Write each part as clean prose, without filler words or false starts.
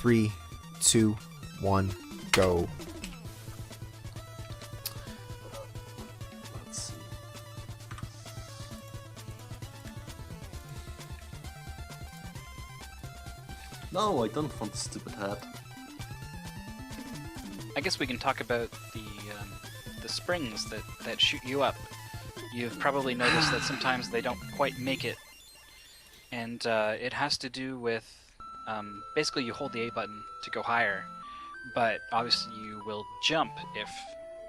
3, 2, 1, go. Let's see. No, I don't want the stupid hat. I guess we can talk about the springs that shoot you up. You've probably noticed that sometimes they don't quite make it, and it has to do with basically you hold the A button to go higher, but obviously you will jump if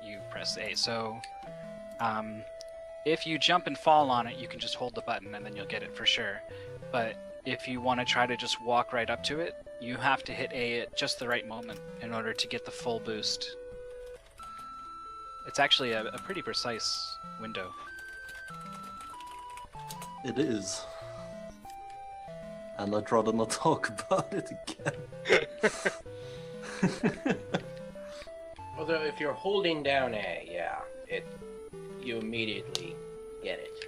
you press A. So if you jump and fall on it, you can just hold the button and then you'll get it for sure. But if you want to try to just walk right up to it, you have to hit A at just the right moment in order to get the full boost. It's actually a pretty precise window. It is. And I'd rather not talk about it again. Although if you're holding down A, yeah, you immediately get it.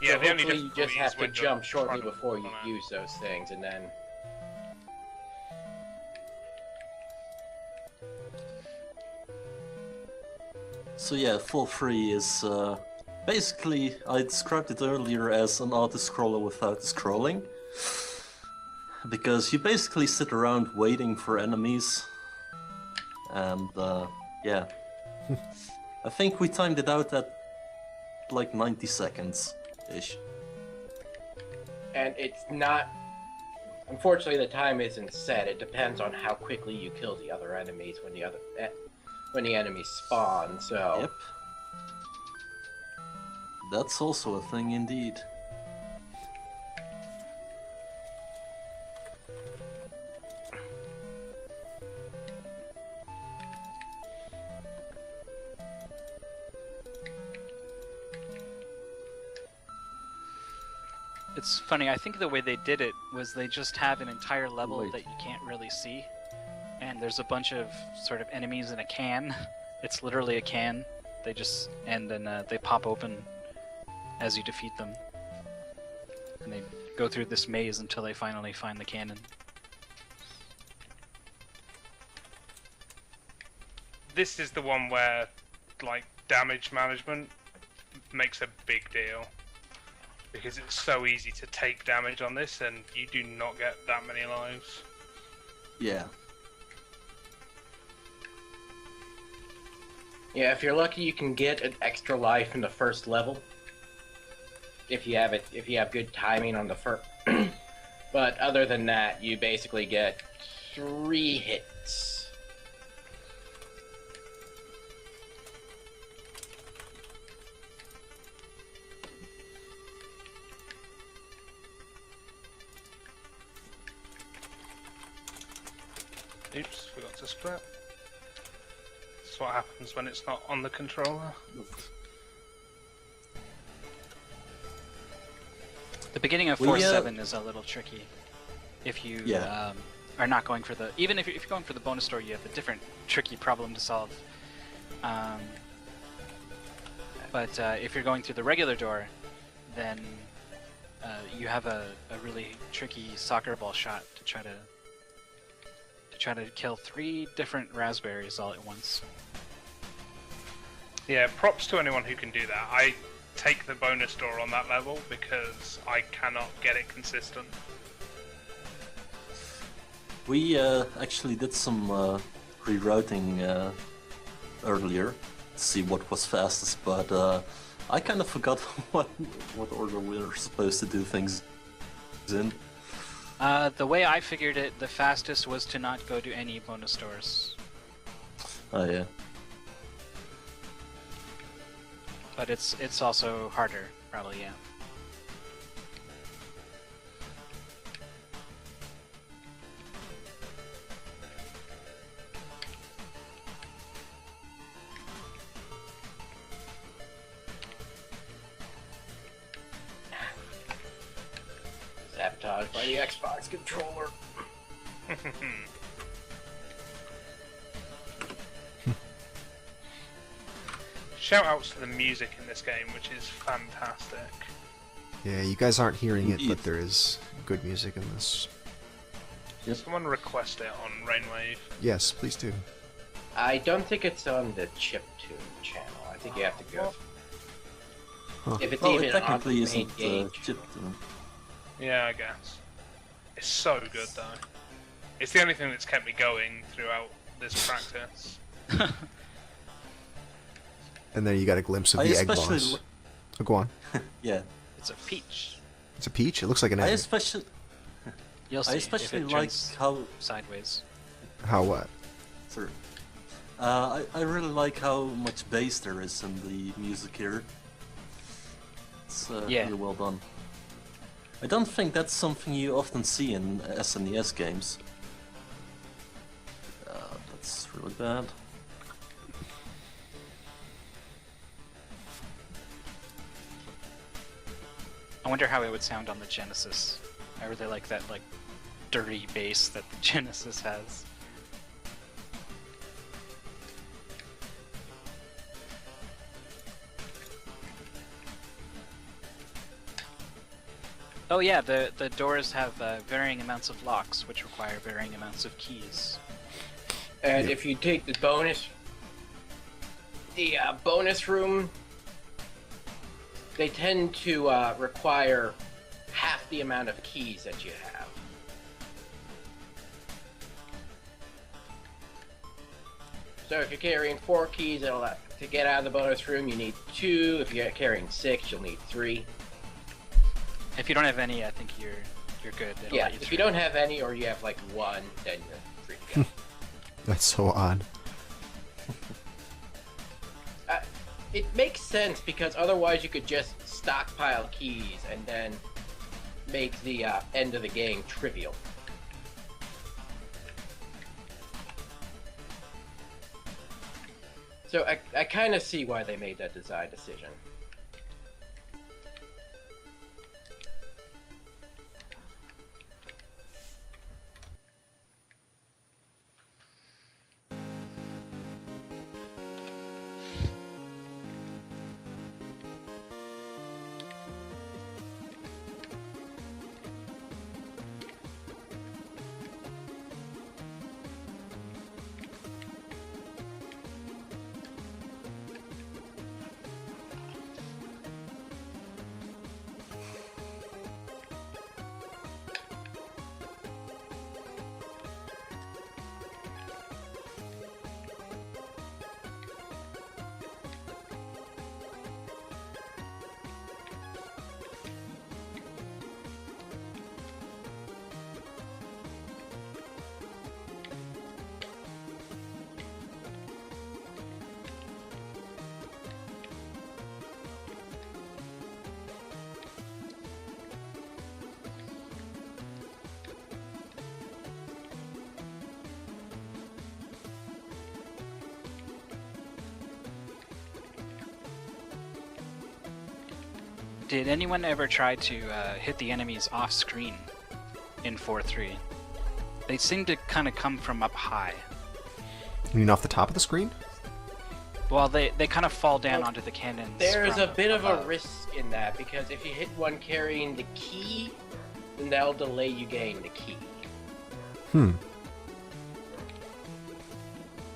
Yeah, so the only hopefully you difficulty just have is to when you're jump shortly trying to before you pull on use those things, and then... So yeah, Fall Free is basically, I described it earlier as an auto-scroller without scrolling. Because you basically sit around waiting for enemies. And yeah. I think we timed it out at like 90 seconds-ish. And it's not... Unfortunately, the time isn't set. It depends on how quickly you kill the other enemies when the enemies spawn, so... Yep. That's also a thing indeed. It's funny, I think the way they did it was they just have an entire level Wait. that you can't really see. And there's a bunch of sort of enemies in a can. It's literally a can. And then they pop open as you defeat them. And they go through this maze until they finally find the cannon. This is the one where, like, damage management makes a big deal. Because it's so easy to take damage on this, and you do not get that many lives. Yeah. Yeah, if you're lucky, you can get an extra life in the first level. If you have good timing on the first. But other than that, you basically get 3 hits. Oops, forgot to split. That's what happens when it's not on the controller. The beginning of Well, 4-7 is a little tricky. If you Yeah. are not going for the... Even if you're going for the bonus door, you have a different tricky problem to solve. But if you're going through the regular door, then you have a really tricky soccer ball shot to try to kill 3 different raspberries all at once. Yeah, props to anyone who can do that. I take the bonus door on that level because I cannot get it consistent. We actually did some rerouting earlier to see what was fastest, but I kind of forgot what order we were supposed to do things in. The way I figured it, the fastest was to not go to any bonus doors. Oh yeah. But it's also harder, probably, yeah. Sabotaged by the Xbox controller. Shout outs to the music in this game, which is fantastic. Yeah, you guys aren't hearing it, but there is good music in this. Yep. Someone request it on Rainwave. Yes, please do. I don't think it's on the chiptune channel. I think you have to go. Huh. If it's Well, even it technically on the main isn't gauge. chipped. Yeah, I guess. It's so good though. It's the only thing that's kept me going throughout this practice. And then you got a glimpse of I the egg especially boss. li- Oh, go on. Yeah, It's a peach. It's a peach? It looks like an I egg. especially You'll see especially if it like turns how. sideways. How what? Sorry. I really like how much bass there is in the music here. It's Yeah. really well done. I don't think that's something you often see in SNES games. That's really bad. I wonder how it would sound on the Genesis. I really like that like dirty bass that the Genesis has. Oh yeah, the doors have varying amounts of locks, which require varying amounts of keys. And if you take the bonus room, they tend to require half the amount of keys that you have. So if you're carrying 4 keys, to get out of the bonus room, you need 2. If you're carrying 6, you'll need 3. If you don't have any, I think you're good. It'll Yeah, let you if through. you don't have any, or you have like 1, then you're free to go. That's so odd. It makes sense because otherwise you could just stockpile keys and then make the end of the game trivial. So I kind of see why they made that design decision. Did anyone ever try to hit the enemies off screen in 4.3? They seem to kind of come from up high. You mean off the top of the screen? Well, they kind of fall down onto the cannons. There's a from bit of a above. risk in that because if you hit one carrying the key, then that'll delay you getting the key. Hmm.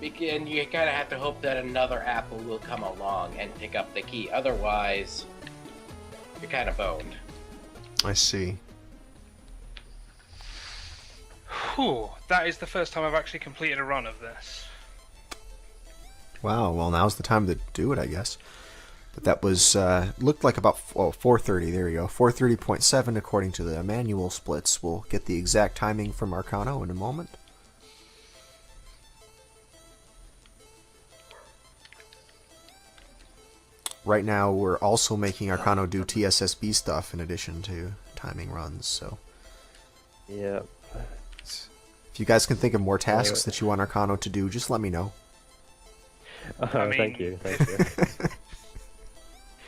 And you kind of have to hope that another apple will come along and pick up the key. Otherwise, you're kind of boned. I see. Whew, that is the first time I've actually completed a run of this. Wow, well now's the time to do it, I guess. But that was, looked like about 4:30, there we go. 4:30.7 according to the manual splits. We'll get the exact timing from Arkhanno in a moment. Right now, we're also making Arkhanno do TSSB stuff in addition to timing runs, so... Yep. If you guys can think of more tasks that you want Arkhanno to do, just let me know. I mean, Thank you, thank you.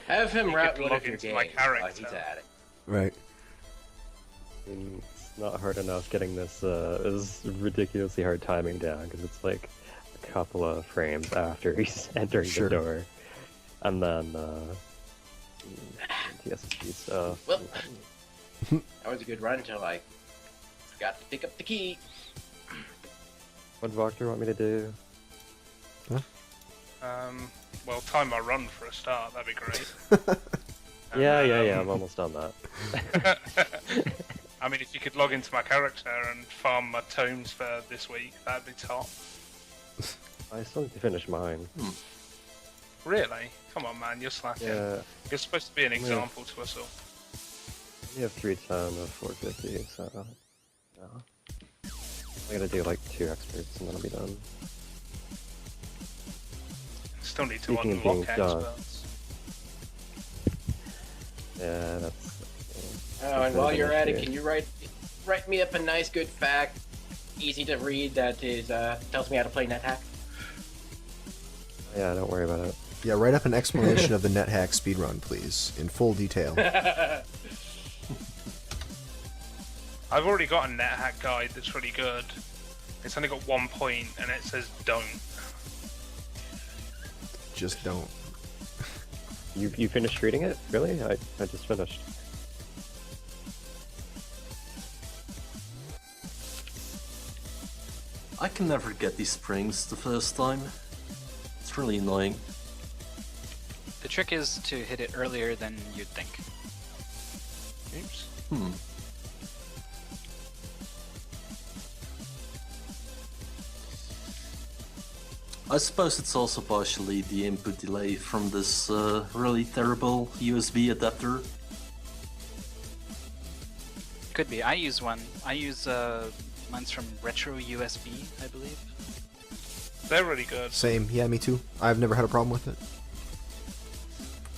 Have him You route could one log of your into games my while character. he's at it. Right. I mean, it's not hard enough getting this ridiculously hard timing down, because it's like a couple of frames after he's entering Sure. the door. And then, TSSP stuff. Well, that was a good run until I forgot to pick up the key. What did VocTer want me to do? Well, time my run for a start. That'd be great. Yeah, I'm almost done that. I mean, if you could log into my character and farm my tomes for this week, that'd be top. I still need to finish mine. Really? Come on, man, you're slacking. Yeah, You're supposed to be an example to us all. we have 310 of 450, so yeah. I gotta do like 2 experts and then I'll be done. Still need to Speaking of unlock being done. experts. Yeah, that's. Oh, and while you're at it, can you write me up a nice good fact, easy to read, that is tells me how to play NetHack? Yeah, don't worry about it. Yeah, write up an explanation of the NetHack speedrun, please, in full detail. I've already got a NetHack guide that's really good. It's only got 1 point and it says don't. Just don't. You finished reading it? Really? I just finished. I can never get these springs the first time. It's really annoying. The trick is to hit it earlier than you'd think. Oops. I suppose it's also partially the input delay from this really terrible USB adapter. Could be. I use one. I use mine's from Retro USB, I believe. They're really good. Same, yeah, me too. I've never had a problem with it.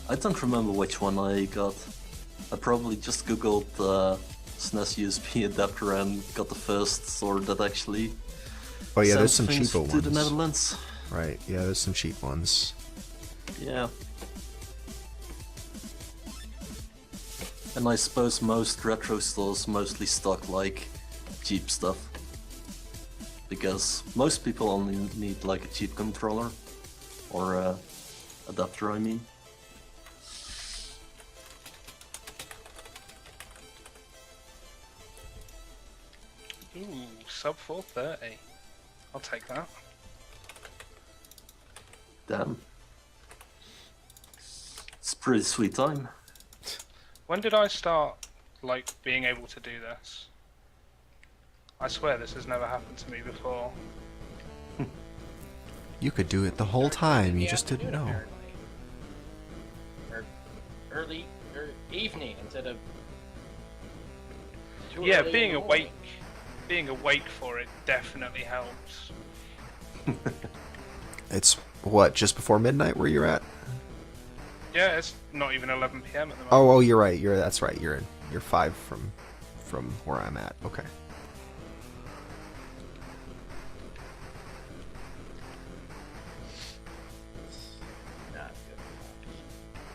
I don't remember which one I got. I probably just googled SNES USB adapter and got the first store that actually Oh yeah, there's sent some things cheapo to the ones. Netherlands. Right, yeah, there's some cheap ones. Yeah. And I suppose most retro stores mostly stock like cheap stuff. Because most people only need like a cheap controller. Or adapter, I mean. Ooh, sub 430. I'll take that. Damn. It's a pretty sweet time. When did I start, like, being able to do this? I swear this has never happened to me before. You could do it the whole time, In you the just didn't afternoon, know. apparently. Or early or evening instead of. too Yeah, early in being the morning. awake for it definitely helps. It's, what, just before midnight where you're at? Yeah, it's not even 11 PM at the moment. Oh, you're right, that's right, you're 5 from where I'm at, okay. Not good.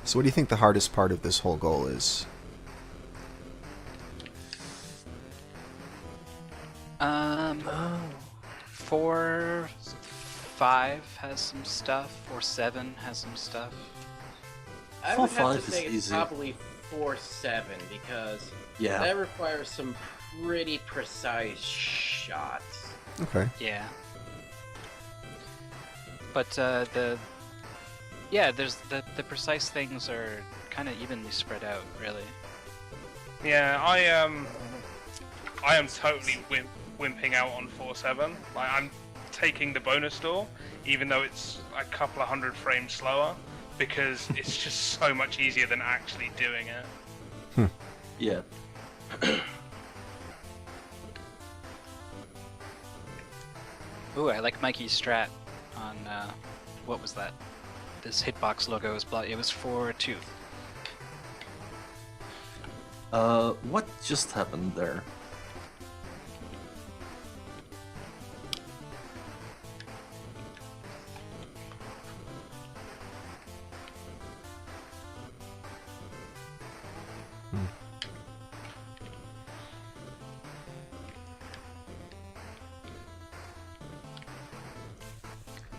So what do you think the hardest part of this whole goal is? 4, 5 has some stuff, or 7 has some stuff. I would have 4-5 to say is it's easy. probably 4-7 because Yeah. that requires some pretty precise shots. Okay. Yeah. But there's the precise things are kind of evenly spread out, really. Yeah, I am totally wimping out on 4.7. Like, I'm taking the bonus door, even though it's a couple of 100 frames slower, because it's just so much easier than actually doing it. Yeah. Ooh, I like Mikey's strat on what was that? This hitbox logo was it was 4-2. What just happened there?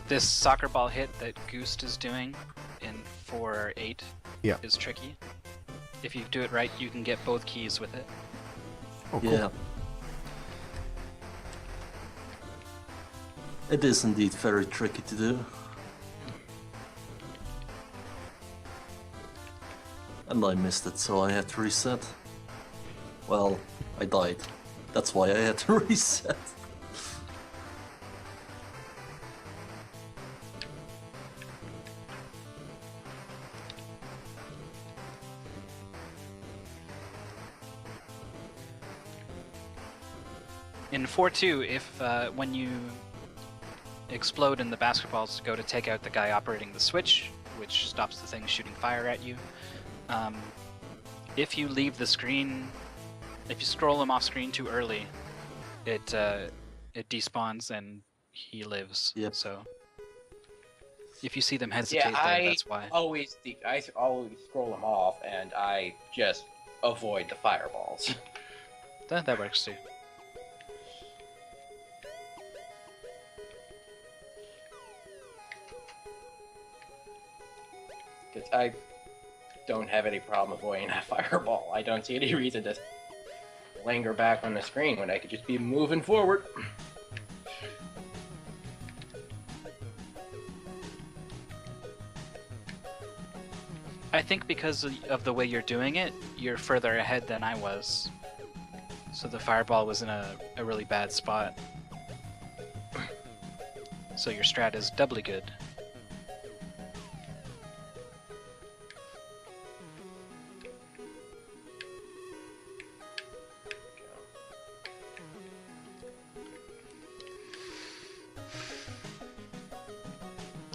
This soccer ball hit that Goost is doing in 4-8 Yeah. is tricky. if you do it right, you can get both keys with it. Oh, cool. Yeah. It is indeed very tricky to do. And I missed it, so I had to reset. Well, I died. That's why I had to reset. In 4-2, if when you explode and the basketballs go to take out the guy operating the switch, which stops the thing shooting fire at you, if you leave the screen, if you scroll him off screen too early, it despawns and he lives. Yep. So if you see them hesitate, Yeah, I that's why. always scroll them off, and I just avoid the fireballs. That works too. Because I don't have any problem avoiding that fireball. I don't see any reason to linger back on the screen when I could just be moving forward. I think because of the way you're doing it, you're further ahead than I was. So the fireball was in a really bad spot. So your strat is doubly good.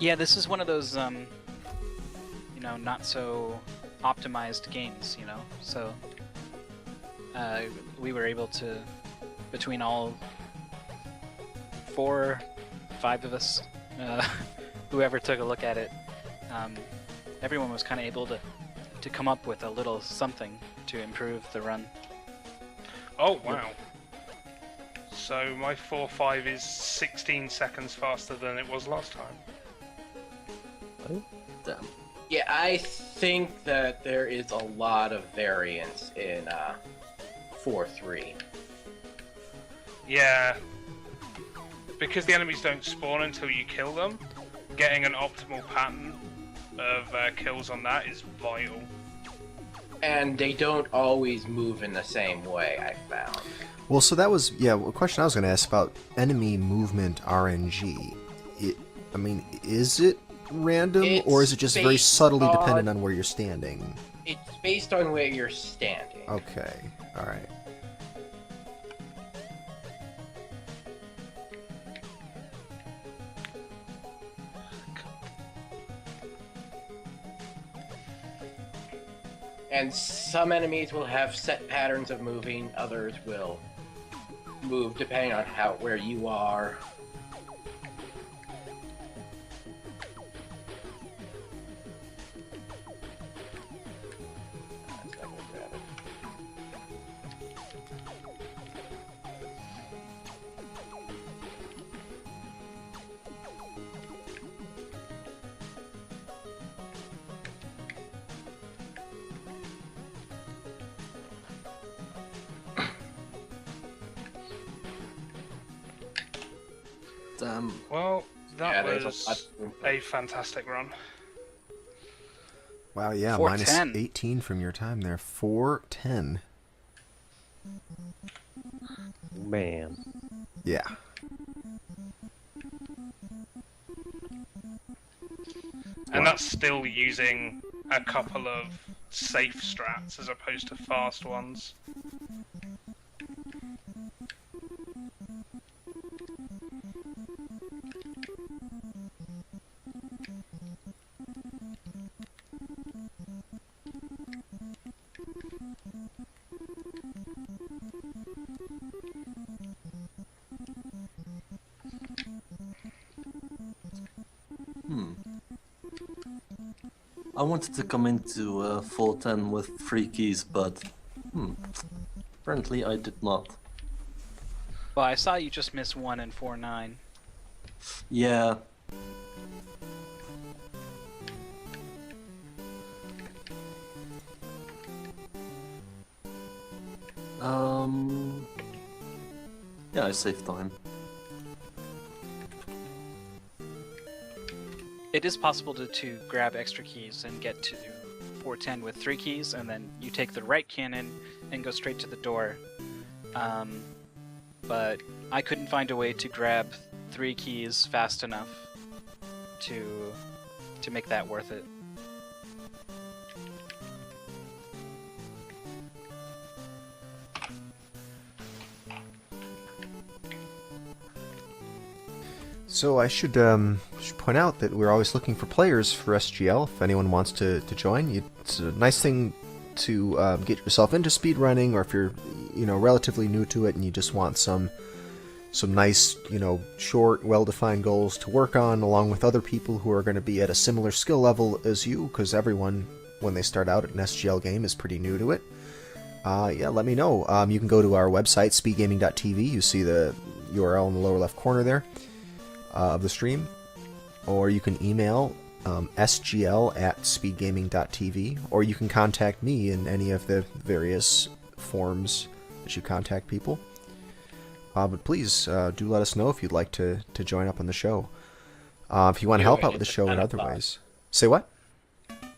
Yeah, this is one of those, you know, not so optimized games, you know? So, we were able to, between all 4, 5 of us, whoever took a look at it, everyone was kind of able to come up with a little something to improve the run. Oh, wow. So my 4.5 is 16 seconds faster than it was last time. Damn. Yeah, I think that there is a lot of variance in 4.3. Yeah. Because the enemies don't spawn until you kill them, getting an optimal pattern of kills on that is vital. And they don't always move in the same way, I found. Well, so that was, yeah, a question I was going to ask about enemy movement RNG. I mean, is it random, or is it just very subtly dependent on where you're standing? It's based on where you're standing. Okay, alright. And some enemies will have set patterns of moving, others will move depending on where you are. Damn. Well, Yeah, that there's was a lot of a fantastic run. Wow, yeah, 410. minus 18 from your time there. 410. Man. Yeah. And that's still using a couple of safe strats as opposed to fast ones. I wanted to come into full 10 with 3 keys, but apparently I did not. Well, I saw you just miss 1 and 4-9. Yeah. Yeah, I saved time. It is possible to grab extra keys and get to 410 with 3 keys, and then you take the right cannon and go straight to the door. But I couldn't find a way to grab 3 keys fast enough to make that worth it. So I should point out that we're always looking for players for SGL. If anyone wants to join, it's a nice thing to get yourself into speedrunning, or if you're relatively new to it and you just want some nice short, well-defined goals to work on, along with other people who are going to be at a similar skill level as you, because everyone when they start out at an SGL game is pretty new to it. Yeah, let me know. You can go to our website, speedgaming.tv. You see the URL in the lower left corner there of the stream, or you can email sgl@speedgaming.tv, or you can contact me in any of the various forms that you contact people. But please do let us know if you'd like to join up on the show. If you want to help out with the show in other ways. Say what?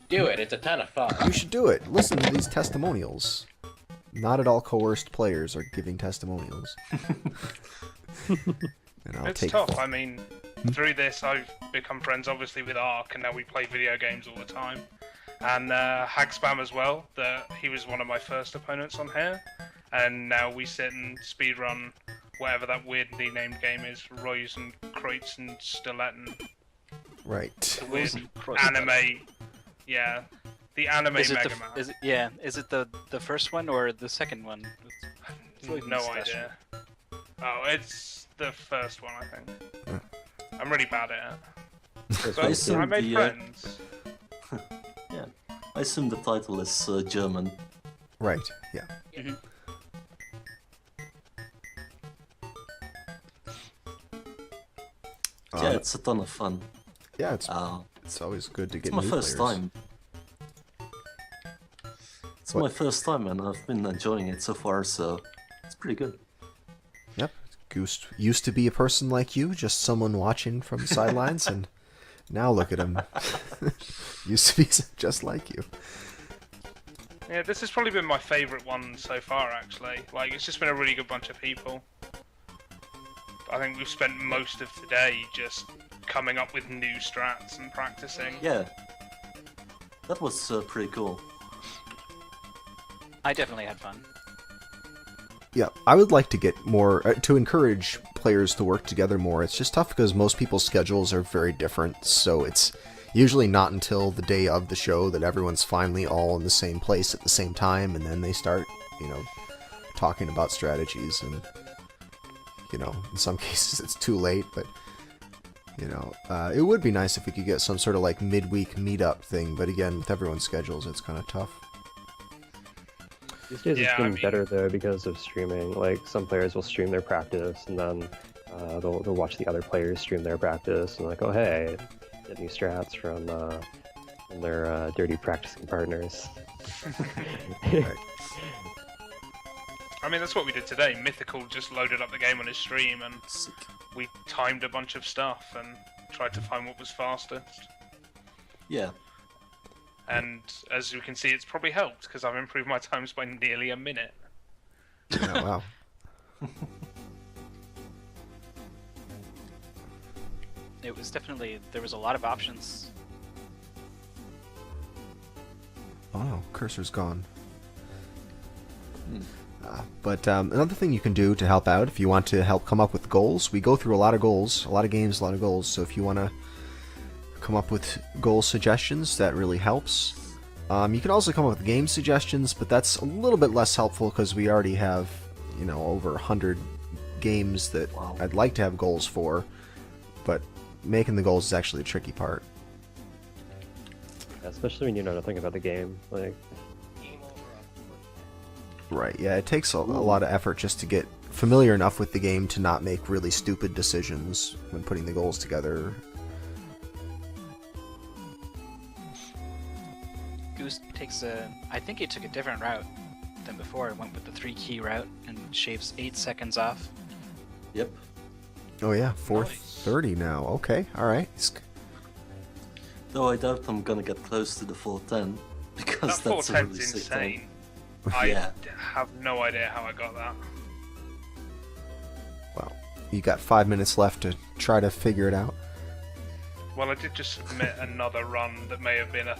Do it. It's a ton of fun. You should do it. Listen to these testimonials. Not at all coerced players are giving testimonials. And I'll It's take tough. I mean, through this, I've become friends, obviously, with Ark, and now we play video games all the time. And Hagspam as well. He was one of my first opponents on here, and now we sit and speedrun whatever that weirdly named game is, Roys and Crates and Stiletton. Right. The weird anime, yeah, the anime Is it Mega the, Man. is it the first one or the second one? No idea. Oh, it's the first one, I think. I'm really bad at it. First But one, assume I made the, friends. Yeah, I assume the title is German. Right, yeah. Mhm. Yeah, it's a ton of fun. Yeah, it's Uh, always good to get it's my new first players. time. It's What? my first time, and I've been enjoying it so far, so it's pretty good. Yep. Goose used to be a person like you, just someone watching from the sidelines, and now look at him. Used to be just like you. Yeah, this has probably been my favourite one so far, actually. Like, it's just been a really good bunch of people. I think we've spent most of today just coming up with new strats and practicing. Yeah, that was pretty cool. I definitely had fun. Yeah, I would like to get more, to encourage players to work together more. It's just tough because most people's schedules are very different, so it's usually not until the day of the show that everyone's finally all in the same place at the same time, and then they start, talking about strategies, and, in some cases it's too late, but, it would be nice if we could get some sort of, like, midweek meetup thing, but again, with everyone's schedules, it's kind of tough. These days Yeah, it's I been mean- better though because of streaming. Like some players will stream their practice and then they'll watch the other players stream their practice and like, oh hey, get new strats from their dirty practicing partners. Right. I mean, that's what we did today. Mythical just loaded up the game on his stream, and Sick. we timed a bunch of stuff and tried to find what was fastest. Yeah, And as you can see, it's probably helped because I've improved my times by nearly a minute. Yeah, wow. It was definitely, there was a lot of options. Oh no, cursor's gone. But another thing you can do to help out, if you want to help come up with goals, we go through a lot of goals, a lot of games, a lot of goals, so if you want to come up with goal suggestions, that really helps. You can also come up with game suggestions, but that's a little bit less helpful because we already have, over 100 games that Wow. I'd like to have goals for, but making the goals is actually the tricky part. Especially when you know nothing about the game. Like Right, yeah, it takes a lot of effort just to get familiar enough with the game to not make really stupid decisions when putting the goals together. Goose takes I think he took a different route. than before. It went with the 3 key route and shaves 8 seconds off. Yep. Oh yeah, 4:30 now. Okay, all right. Though I doubt I'm gonna get close to the 4:10 because That that's a 410's really sick time. insane. I Yeah. have no idea how I got that. Well, you got 5 minutes left to try to figure it out. Well, I did just submit another run that may have been a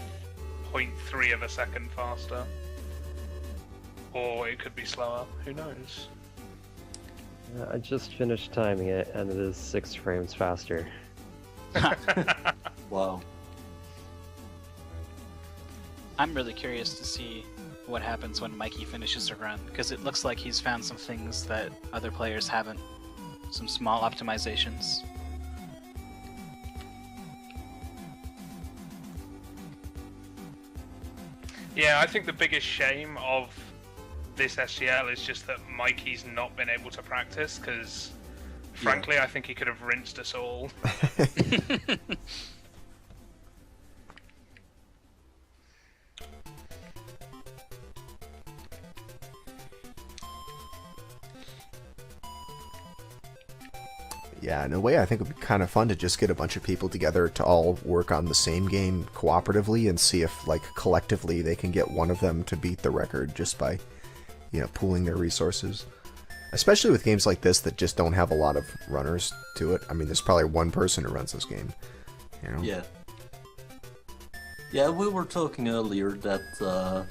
0.3 of a second faster. Or it could be slower. Who knows? I just finished timing it, and it is 6 frames faster. Wow. I'm really curious to see what happens when Mikey finishes a run, because it looks like he's found some things that other players haven't. Some small optimizations. Yeah, I think the biggest shame of this SGL is just that Mikey's not been able to practice, because frankly I think he could have rinsed us all. Yeah, in a way, I think it would be kind of fun to just get a bunch of people together to all work on the same game cooperatively and see if, like, collectively they can get one of them to beat the record just by, you know, pooling their resources. Especially with games like this that just don't have a lot of runners to it. I mean, there's probably one person who runs this game. You know? Yeah. Yeah, we were talking earlier that,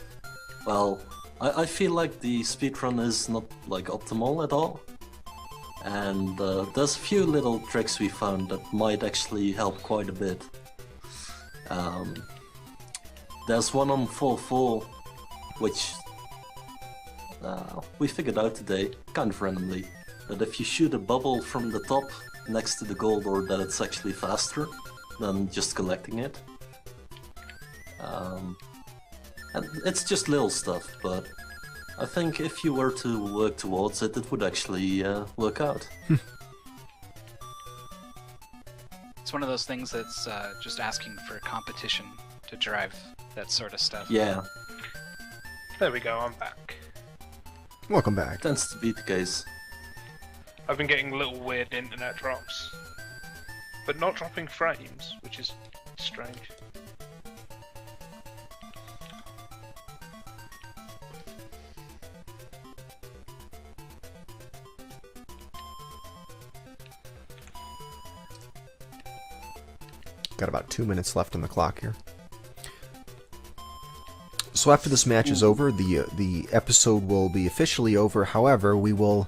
well, I feel like the speedrun is not, like, optimal at all. And there's a few little tricks we found that might actually help quite a bit. There's one on 4-4, which we figured out today, kind of randomly, that if you shoot a bubble from the top next to the gold ore, that it's actually faster than just collecting it. And it's just little stuff, but I think if you were to work towards it, it would actually work out. It's one of those things that's just asking for competition to drive that sort of stuff. Yeah, There we go, I'm back. Welcome back. tends to be the case. I've been getting little weird internet drops. But not dropping frames, which is strange. Got about 2 minutes left on the clock here. So after this match is over, the episode will be officially over. However, we will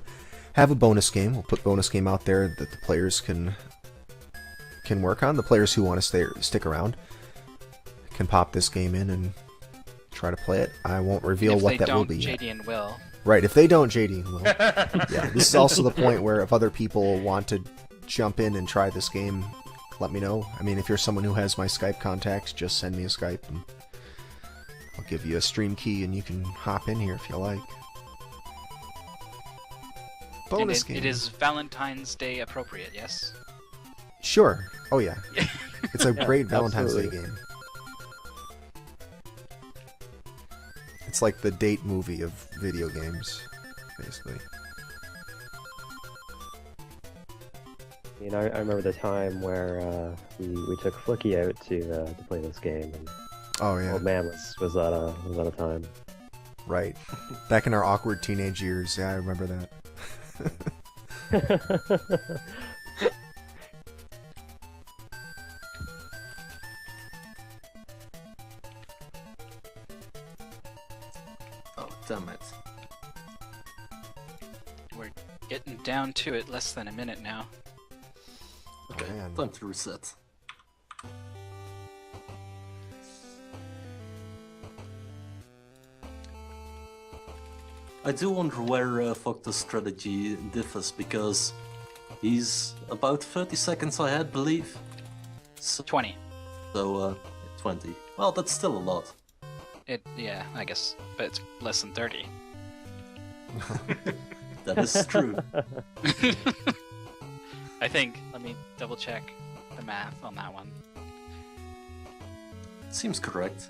have a bonus game. We'll put bonus game out there that the players can work on. The players who want to stick around can pop this game in and try to play it. I won't reveal what that will be yet. If they don't, JD and Will. Right, if they don't, JD will. Yeah, this is also the point where if other people want to jump in and try this game, let me know. I mean, if you're someone who has my Skype contacts, just send me a Skype and I'll give you a stream key and you can hop in here if you like. Bonus game. It is Valentine's Day appropriate, yes? Sure. Oh yeah. It's a great Valentine's Day absolutely. game. It's like the date movie of video games, basically. You know, I remember the time where we took Flicky out to play this game, and Oh yeah. oh man, was that a time? Right. Back in our awkward teenage years. Yeah, I remember that. Oh, damn it. We're getting down to it, less than a minute now. Okay, man. time to reset. I do wonder where VocTer's strategy differs, because he's about 30 seconds ahead, believe. So, 20. 20. Well, that's still a lot. Yeah, I guess, but it's less than 30. That is true. I think. Let me double check the math on that one. Seems correct.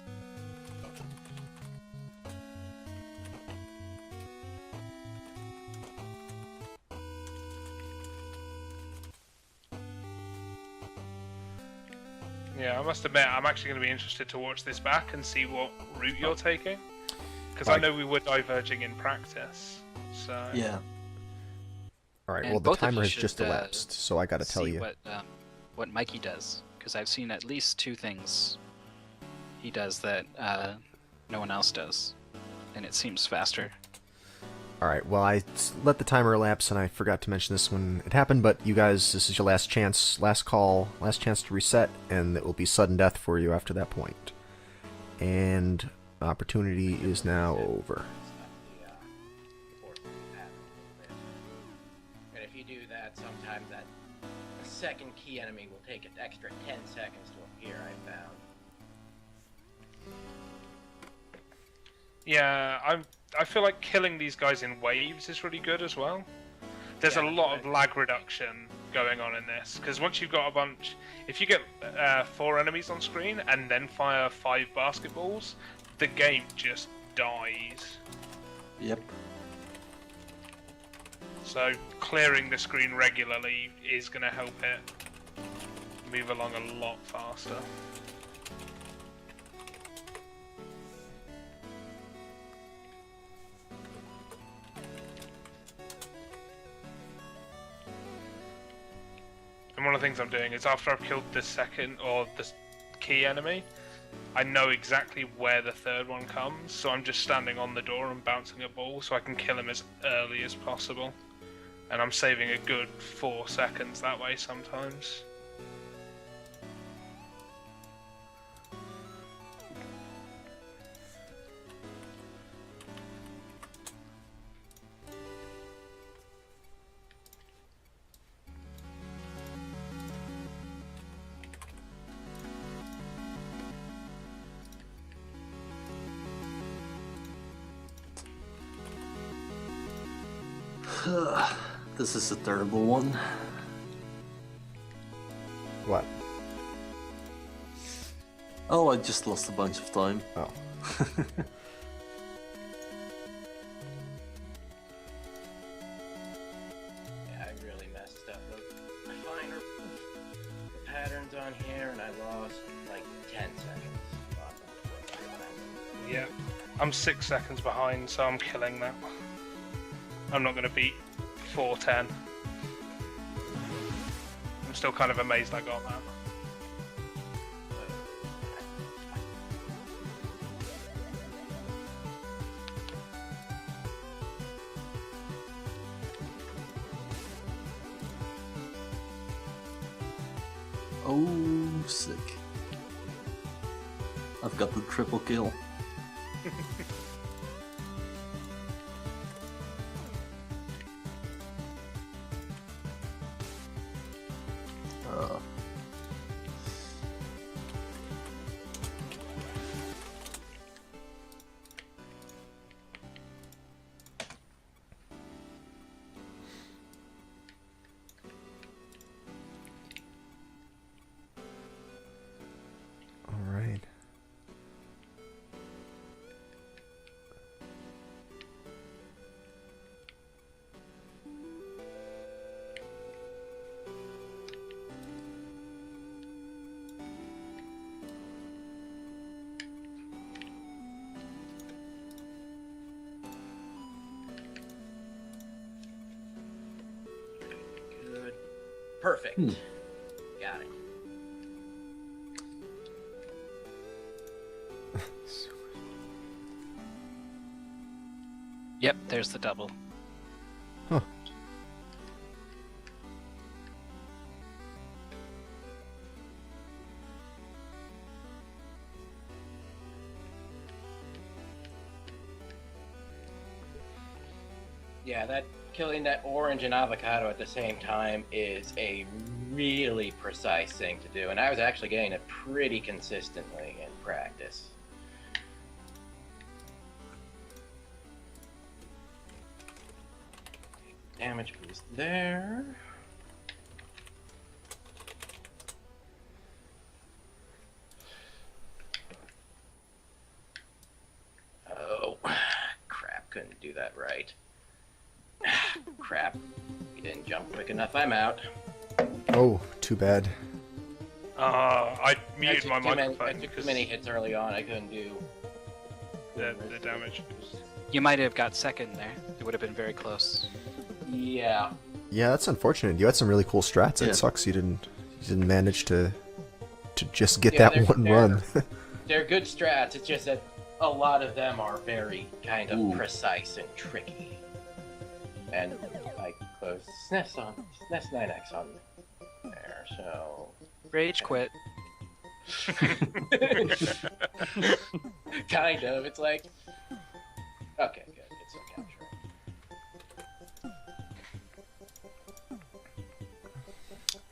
Yeah, I must admit, I'm actually going to be interested to watch this back and see what route you're taking. Because I Right. know we were diverging in practice. So Yeah. All right. And Well, the both of you timer has should, just elapsed, so I got to tell see you. what Mikey does, because I've seen at least 2 things he does that no one else does, and it seems faster. All right. Well, let the timer elapse, and I forgot to mention this when it happened. But you guys, this is your last chance, last call, last chance to reset, and it will be sudden death for you after that point. And opportunity is now over. And if you do that, sometimes that second key enemy will take an extra 10 seconds to appear, I found. yeah, I feel like killing these guys in waves is really good as well. There's Yeah, a lot that's of lag reduction going on in this, because once you've got a bunch, if you get 4 enemies on screen and then fire 5 basketballs, the game just dies. Yep. So clearing the screen regularly is going to help it move along a lot faster. And one of the things I'm doing is after I've killed the second or the key enemy, I know exactly where the third one comes, so I'm just standing on the door and bouncing a ball so I can kill him as early as possible. And I'm saving a good 4 seconds that way sometimes. This is a terrible one. What? Oh, I just lost a bunch of time. Oh. Yeah, I really messed up the finer patterns on here, and I lost like 10 seconds. Yeah. I'm 6 seconds behind, so I'm killing that. I'm not going to beat 4:10. I'm still kind of amazed I got that. Oh, sick. I've got the triple kill. All right. Good. Perfect. Got it. Yep, there's the double. Huh. Yeah, that killing that orange and avocado at the same time is a really precise thing to do, and I was actually getting it pretty consistently in practice. Damage boost there. Oh, crap, couldn't do that right. Crap, you didn't jump quick enough, I'm out. Oh, too bad. I muted my I microphone took too because many hits early on. I couldn't do. the damage. You might have got second there. It would have been very close. Yeah. Yeah, that's unfortunate. You had some really cool strats. Yeah. It sucks you didn't manage to just get Yeah, that one run. They're good strats. It's just that a lot of them are very kind of Ooh. precise and tricky. And I closed SNES 9X on there, so. Rage quit. Kind of. It's like. Okay, good. It's a capture.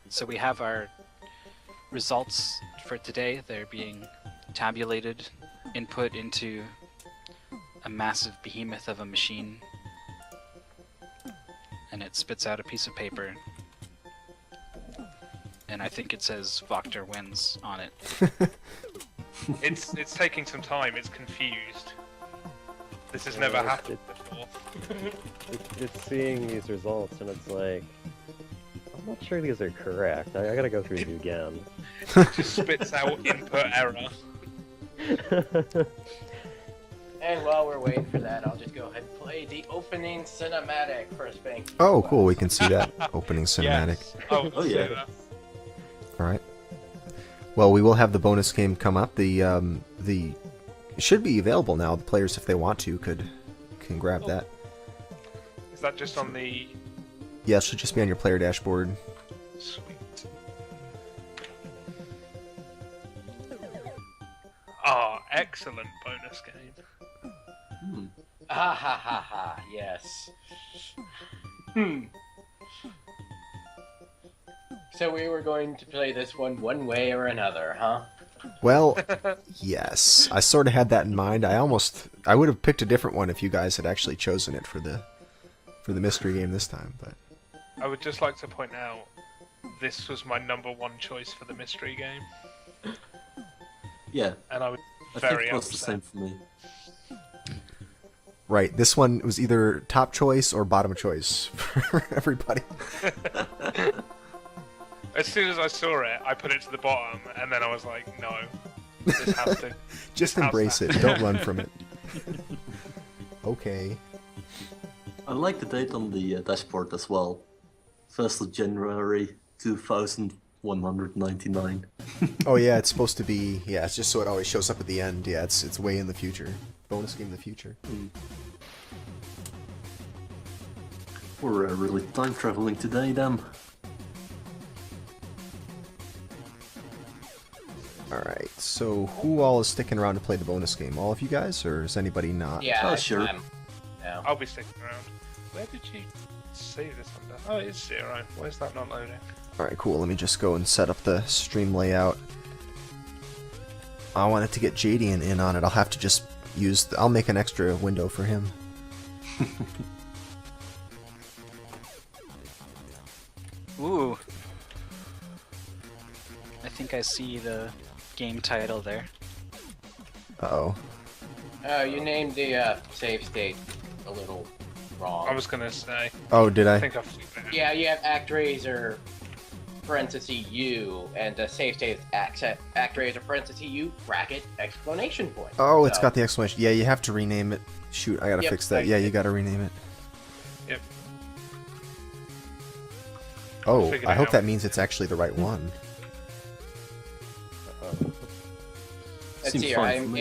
So we have our results for today. They're being tabulated, input into a massive behemoth of a machine, and it spits out a piece of paper. And I think it says VocTer wins on it. It's taking some time. It's confused. This has never happened before. It's seeing these results and it's like, I'm not sure these are correct. I gotta go through these again. Just spits out input error. And while we're waiting for that, I'll just go ahead and play the opening cinematic for Spanky. Oh, cool. We can see that opening cinematic. Yes. Oh, Oh, yeah. All right. Well, we will have the bonus game come up. The it should be available now. The players, if they want to, can grab that. Is that just on the Yeah, it should just be on your player dashboard. sweet? Ah, excellent bonus game. Hmm. Ha ha ha ha, yes. So we were going to play this one way or another, huh? Well, yes. I sort of had that in mind. I would have picked a different one if you guys had actually chosen it for the mystery game this time, but I would just like to point out, this was my #1 choice for the mystery game, Yeah, and I was I think very it was the upset. same for me. right, this one was either top choice or bottom choice for everybody. As soon as I saw it, I put it to the bottom, and then I was like, no, this has to. Just How's embrace that? it. Don't run from it. Okay. I like the date on the dashboard as well. 1st of January 2199. Oh yeah, it's supposed to be. Yeah, it's just so it always shows up at the end. Yeah, it's way in the future. Bonus game in the future. We're really time traveling today, then. Alright, so who all is sticking around to play the bonus game? All of you guys, or is anybody not? Yeah, Oh, sure. No. I'll be sticking around. Where did you save this under? Oh, it's 0. Why is that not loading? Alright, cool. Let me just go and set up the stream layout. I wanted to get Jadian in on it. I'll have to just use... I'll make an extra window for him. Ooh. I think I see the game title there. Uh-oh. Oh, you named the save state a little wrong. I was gonna say. Oh, did I I? think I've figured it out. Yeah, you have Actraiser parenthesis U, and the save state is Actraiser parenthesis U bracket exclamation point. Oh, it's So- got the exclamation. Yeah, you have to rename it. Shoot, I gotta Yep, fix that. I- Yeah, you gotta rename it. Yep. Oh, Figured I it hope out. that means it's actually the right one. Let's Seems see, fine I'm for me.